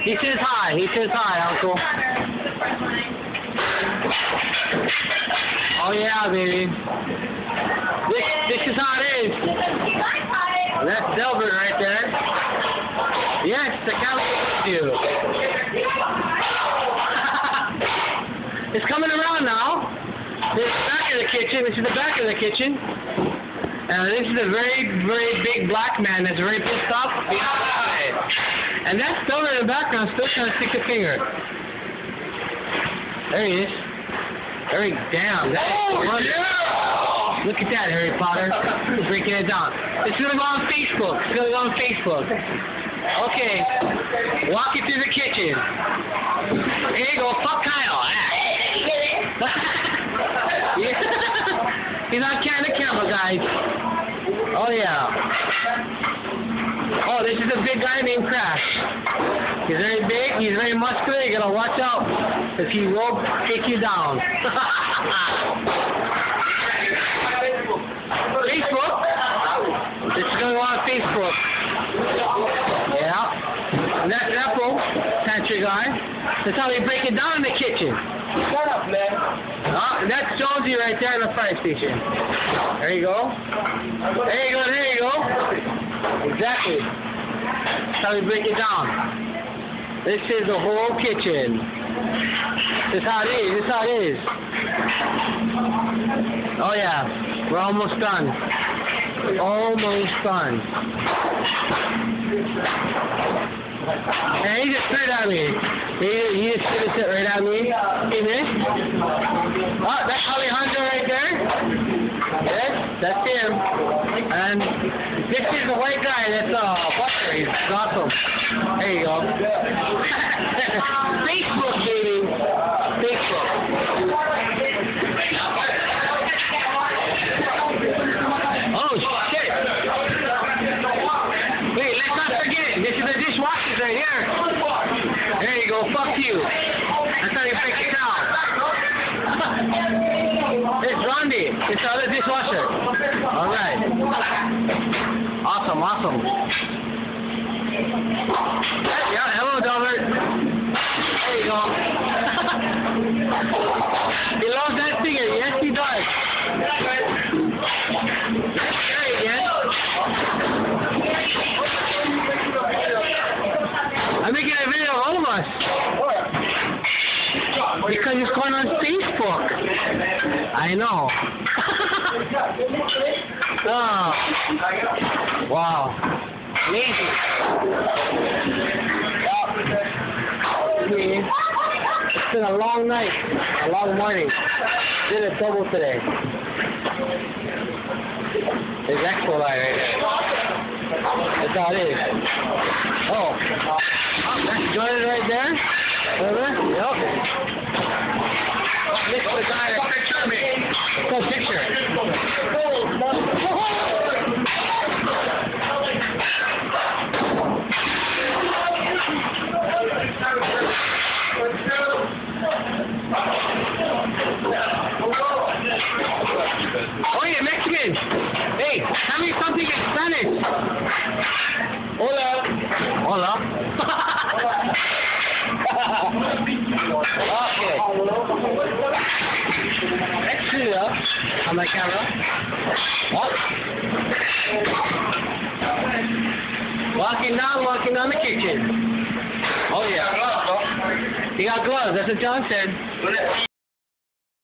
He says hi. He says hi, Uncle. Oh yeah, baby. This is how it is. That's Delbert right there. Yes, the cow loves you. It's coming around now. This is the back of the kitchen. This is the back of the kitchen. This is a very, very big black man that's very pissed off behind. And that's Delbert in the background, still trying to stick a finger. There he is. Very damn. Yeah! Look at that, Harry Potter. Breaking it down. It's gonna go on Facebook. It's gonna go on Facebook. Okay. Walk you through the kitchen. Here you go. Fuck Kyle. He's on camera, guys. Oh yeah. Oh, this is a big guy named Crash. He's very big. He's very muscular. You gotta watch out, because he will take you down. Facebook. This is gonna go on Facebook. Yeah. And that's Apple, pantry guy. That's how they break it down in the kitchen. Shut up, man. That's Jonesy right there in the fire station. There you go. There you go, there you go. Exactly. That's how we break it down. This is the whole kitchen. This is how it is. This is how it is. Oh yeah. We're almost done. Almost done. And he just threw it at me. He just threw it right at me. He missed. Oh, that's Alejandro right there. Yes, that's him. And this is the white guy that's Buster. He's awesome. There you go. Facebook, baby. Facebook. Oh, shit. Wait, let's not forget. This is the dishwashers right here. There you go. Fuck you. That's how you break it down. It's Rondi. It's the other dishwasher. All right. Awesome, awesome. Yeah, hello, Delbert. There you go. He loves that figure. Yes, he does. There he is. I'm making a video of all of us. Because it's going on Facebook. I know. Oh. Wow. Amazing. It's been a long night, a long morning. Did a double today. There's Expo Light right there. That's how it is. Oh. That's Jordan right there. Over? Yep. This is the guy that picture me. Go picture. Oh, you're Mexican. Hey, tell me something in Spanish. Hola. Hola. Okay. Let's see on my camera. What? Walking down the kitchen. Oh yeah. You got gloves. That's what John said.